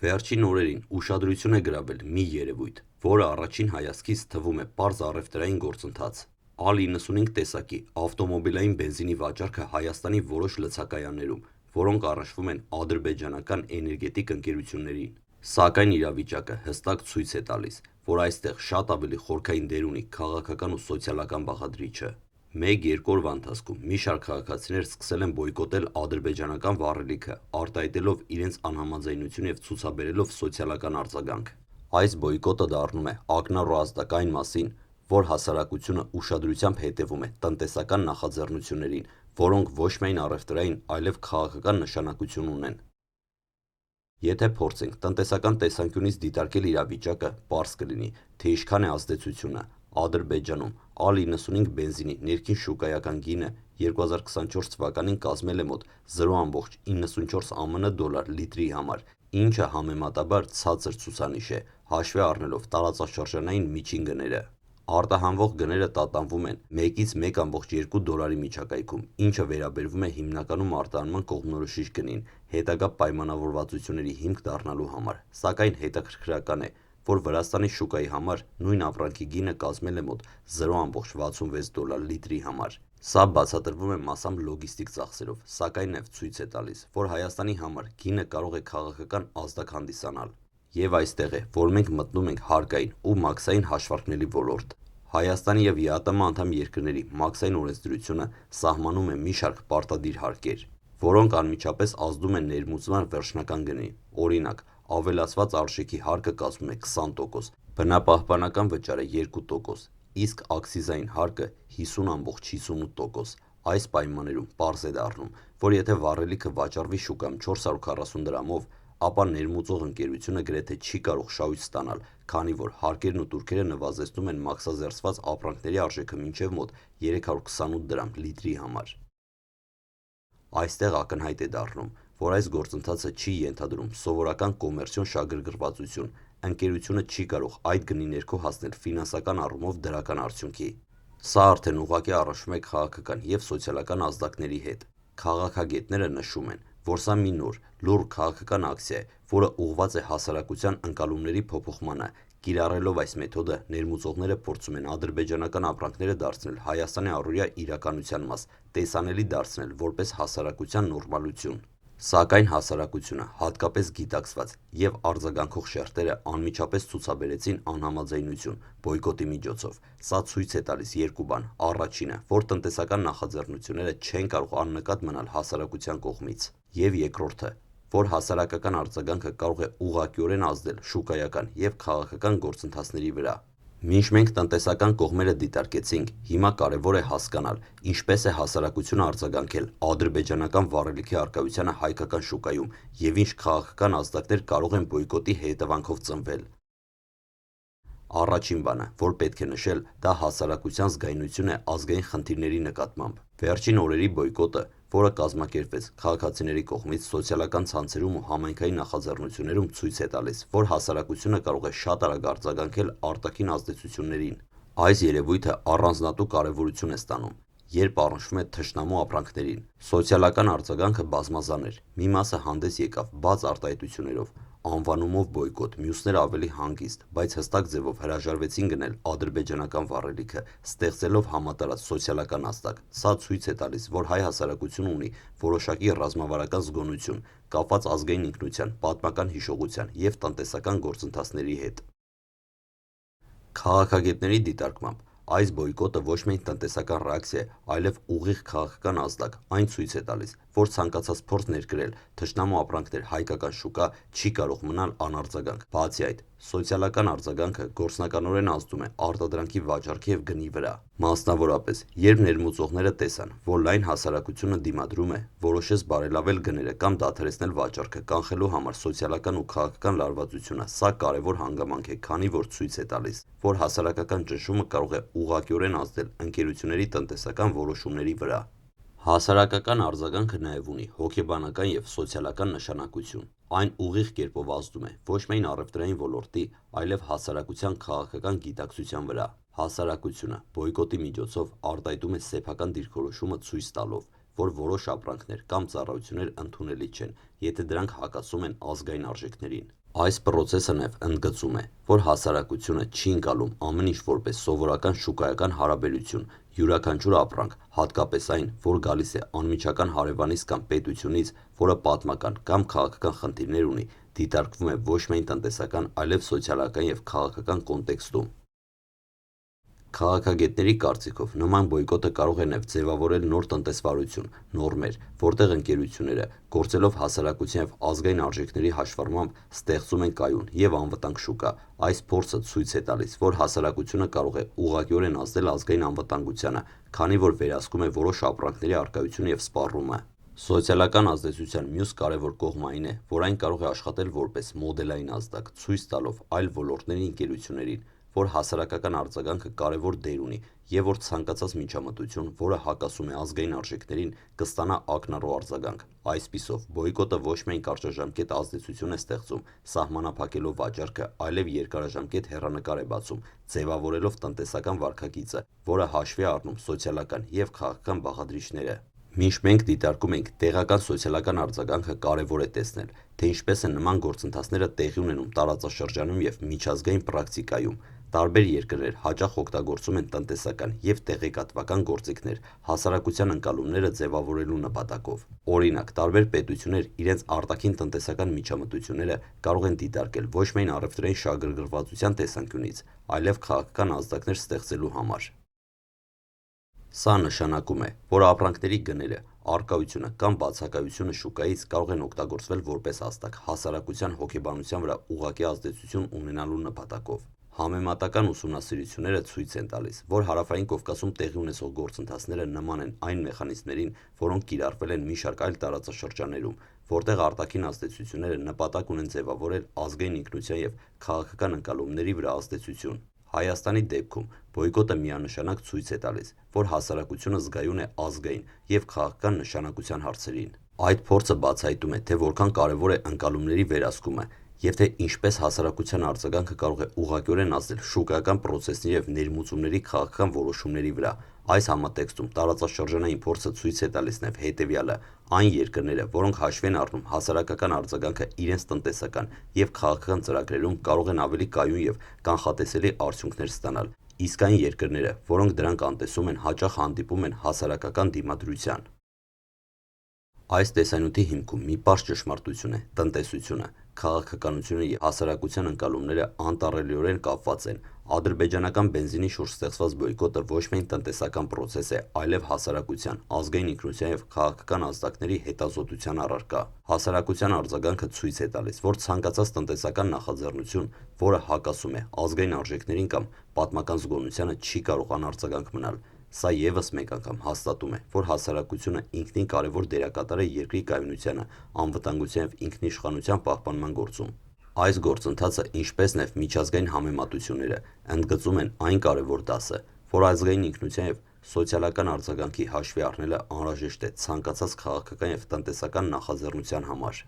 Վերջին օրերին ուշադրություն է գրավել մի երևույթ, որը առաջին հայացքից թվում է պարզ առևտրային գործընթաց։ A95 տեսակի ավտոմոբիլային բենզինի վաճառքը Հայաստանի որոշ լցակայաններում, որոնք առնչվում են ադրբեջանական էներգետիկ ընկերություններին։ Սակայն իրավիճակը հստակ ցույց է տալիս, որ այստեղ շատ ավելի խորքային դեր ունի քաղաքական ու սոցիալական բաղադրիչը։ 1-2 օրվա ընթացքում մի շարք քաղաքացիներ սկսել են բոյկոտել ադրբեջանական վառելիքը, արտահայտելով իրենց անհամաձայնություն եւ ցուցաբերելով սոցիալական արձագանք։ Այս բոյկոտը դառնում է ակնառու ազդակ այն մասին, որ հասարակությունը ուշադրությամբ հետևում է տնտեսական նախաձեռնություններին, որոնք ոչ միայն առևտրային, այլև քաղաքական նշանակություն ունեն։ Եթե փորձենք տնտեսական տեսանկյունից դիտարկել իրավիճակը, պարզ կլինի, թե ինչքան է ազդեցությունը։ Ադրբեջանում A95 բենզինի ներքին շուկայական գինը 2024 թվականին կազմել է մոտ 0,94 ԱՄՆ դոլար լիտրի համար, ինչը համեմատաբար ցածր ցուցանիշ է, հաշվի առնելով տարածաշրջանային միջին գները։ Արտահանվող գները տատանվում են 1-ից 1,2 դոլարի միջակայքում, ինչը վերաբերվում է հիմնականում արտահանման կողմնորոշիչ գնին, հետագա պայմանավորվածությունների հիմք դառնալու համար, սակայն հետաքրքրական է, որ Վրաստանի շուկայի համար նույն ապրանքի գինը կազմել է մոտ 0,66 դոլար լիտրի համար։ Սա բացատրվում է մասամբ լոգիստիկ ծախսերով, սակայն նաև ցույց է տալիս, որ Հայաստանի համար գինը կարող է քաղաքական ազդակ հանդիսանալ։ Եվ այստեղ է, որ մենք մտնում ենք հարկային ու մաքսային հաշվարկների ոլորտ։ Հայաստանի եւ ԵԱՏՄ անդամ երկրների մաքսային օրենսդրությունը սահմանում է մի շարք պարտադիր հարկեր, որոնք անմիջապես ազդում են ներմուծման վերջնական գնին։ Օրինակ, ավելացված արժեքի հարկը կազմում է 20%, բնապահպանական վճարը 2%, իսկ աքցիզային հարկը 50,58%։ Այս պայմաններում պարզ է դառնում, որ եթե վառելիքը վաճառվի շուկայում 440 դրամով, ապա ներմուծող ընկերությունը գրեթե չի կարող շահույթ ստանալ, քանի որ հարկերն ու տուրքերը նվազեցնում են մաքսազերծված ապրանքների արժեքը մինչև մոտ 328 դրամ լիտրի համար։ Այստեղ ակնհայտ է դառնում, որ այս գործընթացը չի ենթադրում սովորական կոմերցիոն շահագրգռվածություն, ընկերությունը չի կարող այդ գնի ներքո հասնել ֆինանսական առումով դրական արդյունքի։ Սա արդեն ուղղակի առնչվում է քաղաքական եւ սոցիալական ազդակների հետ։ Քաղաքագետները նշում են, որ սա մի նոր, լուռ քաղաքական ակցիա է, որը ուղղված է հասարակության ընկալումների փոփոխմանը։ Կիրառելով այս մեթոդը, ներմուծողները փորձում են ադրբեջանական ապրանքները դարձնել Հայաստանի առօրյա իրականության մաս, տեսանելի դարձնել որպես հասարակության նորմալություն։ Սակայն հասարակությունը, հատկապես գիտակցված եւ արձագանքող շերտերը անմիջապես ցուցաբերեցին անհամաձայնություն բոյկոտի միջոցով։ Սա ցույց է տալիս երկու բան. առաջինը, որ տնտեսական նախաձեռնությունները չեն կարող աննկատ մնալ հասարակության կողմից, եւ երկրորդը, որ հասարակական արձագանքը կարող է ուղղակիորեն ազդել շուկայական եւ քաղաքական գործընթացների վրա։ Մինչ մենք տնտեսական կողմերը դիտարկեցինք, հիմա կարևոր է հասկանալ, ինչպես է հասարակությունը արձագանքել ադրբեջանական վառելիքի առկայությանը հայկական շուկայում եւ ինչ քաղաքական ազդակներ կարող են բոյկոտի հետևանքով ծնվել։ Առաջին բանը, որ պետք է նշել, դա հասարակության զգայունությունն է ազգային խնդիրների նկատմամբ։ Վերջին օրերի բոյկոտը, որը կազմակերպվեց քաղաքացիների կողմից սոցիալական ցանցերում ու համայնքային նախաձեռնություններում, ցույց է տալիս, որ հասարակությունը կարող է շատ արագ արձագանքել արտաքին ազդեցություններին։ Այս երևույթը առանձնատու կարևորություն է ստանում, երբ առնչվում է թշնամու ապրանքներին։ Սոցիալական արձագանքը բազմազան էր։ Մի մասը հանդես եկավ բաց արտահայտություններով, անվանումով բոյկոտ, մյուսները ավելի հանգիստ, բայց հստակ ձևով հրաժարվեցին գնել ադրբեջանական վառելիքը, ստեղծելով համատարած սոցիալական ազդակ։ Սա ցույց է տալիս, որ հայ հասարակությունը ունի որոշակի ռազմավարական զգոնություն, կապված ազգային ինքնության, պատմական հիշողության եւ տնտեսական գործընթացների հետ։ Քաղաքագետների դիտարկմամբ այս բոյկոտը ոչ միայն տնտեսական ռեակցիա է, այլև ուղիղ քաղաքական ազդակ։ Այն ցույց է տալիս, որ ցանկացած փորձ ներկրել թշնամու ապրանքներ հայկական շուկա չի կարող մնալ անարձագանք։ Բացի այդ, սոցիալական արձագանքը գործնականորեն ազդում է արտադրանքի վաճառքի եւ գնի վրա։ Մասնավորապես, երբ ներմուծողները տեսան, որ լայն հասարակությունը դիմադրում է, որոշեց բարելավել գները կամ դադարեցնել վաճառքը, կանխելու համար սոցիալական ու քաղաքական լարվածությունը։ Սա կարևոր հանգամանք է, քանի որ ցույց է տալիս, որ հասարակական ճնշումը կարող է ուղղակիորեն ազդել ընկերությունների տնտեսական որոշումների վրա։ Հասարակական արձագանքը նաև ունի հոգեբանական եւ սոցիալական նշանակություն։ Այն ուղիղ կերպով ազդում է ոչ միայն առևտրային ոլորտի, այլև հասարակության քաղաքական գիտակցության վրա։ Հասարակությունը բոյկոտի միջոցով արտահայտում է սեփական դիրքորոշումը ցույց տալով, որ որոշ ապրանքներ կամ ծառայություններ ընդունելի չեն, եթե դրանք հակասում են ազգային արժեքներին։ Այս պրոցեսը նաև ընդգծում է, որ հասարակությունը չի ընկալում ամեն ինչ որպես սովորական շուկայական հարաբերություն, յուրաքանչյուր ապրանք, հատկապես այն, որ գալիս է անմիջական հարևանից կամ պետությունից, որը պատմական կամ քաղաքական խնդիրներ ունի, դիտարկվում է ոչ միայն տնտեսական, այլև սոցիալական և քաղաքական կոնտեքստում։ Քաղաքագետների կարծիքով նման բոյկոտը կարող է նաև ձևավորել նոր տնտեսվարություն, նորմեր, որտեղ ընկերությունները, գործելով հասարակության և ազգային արժեքների հաշվառմամբ, ստեղծում են կայուն և անվտանգ շուկա։ Այս փորձը ցույց է տալիս, որ հասարակությունը կարող է ուղղակիորեն ազդել ազգային անվտանգությանը, քանի որ վերահսկում է որոշ ապրանքների առկայությունը և սպառումը։ Սոցիալական ազդեցության մյուս կարևոր կողմը այն է, որ այն կարող է աշխատել որպես մոդելային ազդակ, ցույց տալով այլ ոլորտների ընկերություններին, որ հասարակական արձագանքը կարևոր դեր ունի և որ ցանկացած միջամտություն, որը հակասում է ազգային արժեքներին, կստանա ակնառու արձագանք։ Այսպիսով, բոյկոտը ոչ միայն կարճաժամկետ ազդեցություն է ստեղծում, սահմանափակելով վաճառքը, այլև երկարաժամկետ հեռանկար է բացում, ձևավորելով տնտեսական վարքագիծը, որը հաշվի է առնում սոցիալական և քաղաքական բաղադրիչները։ Մինչ մենք դիտարկում ենք տեղական սոցիալական արձագանքը, կարևոր է տեսնել, թե ինչպես են նման գործընթացները տեղի ունենում տարածաշրջանում և միջազգային պրակտիկայում։ Տարբեր երկրներ հաճախ օգտագործում են տնտեսական և տեղեկատվական գործիքներ հասարակության ընկալումները ձևավորելու նպատակով։ Օրինակ, տարբեր պետություններ իրենց արտաքին տնտեսական միջամտությունները կարող են դիտարկել ոչ միայն առևտրային շահագրգռվածության տեսանկյունից, այլև քաղաքական ազդակներ ստեղծելու համար։ Սա նշանակում է, որ ապրանքների գները, առկայությունը կամ բացակայությունը շուկայից կարող են օգտագործվել որպես հաստակ հասարակության հոգեբանության վրա ուղղակի ազդեցություն ունենալու նպատակով։ Համեմատական ուսումնասիրությունները ցույց են տալիս, որ Հարավային Կովկասում տեղի ունեցող գործընթացները նման են այն մեխանիզմներին, որոնք կիրառվել են մի շարք այլ տարածաշրջաններում, որտեղ արտաքին ազդեցությունները նպատակ ունեն ձևավորել ազգային ինքնության և քաղաքական ընկալումների վրա ազդեցություն։ Հայաստանի դեպքում բոյկոտը միանշանակ ցույց է տալիս, որ հասարակությունը զգայուն է ազգային և քաղաքական նշանակության հարցերին։ Այդ փորձը բացահայտում է, թե որքան կարևոր է ընկալումների վերահսկումը և թե ինչպես հասարակության արձագանքը կարող է ուղղակիորեն ազդել շուկայական պրոցեսների և ներմուծումների քաղաքական որոշումների վրա։ Այս համատեքստում տարածաշրջանային փորձը ցույց է տալիս նաև հետևյալը. այն երկրները, որոնք հաշվի են առնում հասարակական արձագանքը իրենց տնտեսական և քաղաքական ծրագրերում, կարող են ավելի կայուն և կանխատեսելի արդյունքներ ստանալ, իսկ այն երկրները, որոնք դրանք անտեսում են, հաճախ հանդիպում են հասարակական դիմադրության։ Այս տեսանյութի հիմքում մի պարզ ճշմարտություն է՝ տնտեսությունը, քաղաքականությունը և հասարակության ընկալումները անտառելիորեն կապված են։ Ադրբեջանական բենզինի շուրջ ստեղծված բոյկոտը ոչ միայն տնտեսական պրոցես է, այլև հասարակության, ազգային ինքնության և քաղաքական ազդակների հետազոտության առարկա։ Հասարակության արձագանքը ցույց է տալիս, որ ցանկացած տնտեսական նախաձեռնություն, որը հակասում է ազգային արժեքներին կամ պատմական զգոնությանը, չի կարող անարձագանք մնալ։ Սա ևս մեկ անգամ հաստատում է, որ հասարակությունը ինքնին կարևոր դերակատար է երկրի կայունությանը, անվտանգության և ինքնիշխանության պահպանման գործում։ Այս գործընթացը, ինչպես նաև միջազգային համեմատությունները, ընդգծում են այն կարևոր դասը, որ ազգային ինքնության և սոցիալական արձագանքի հաշվի առնելը անհրաժեշտ է ցանկացած քաղաքական և տնտեսական նախաձեռնության համար։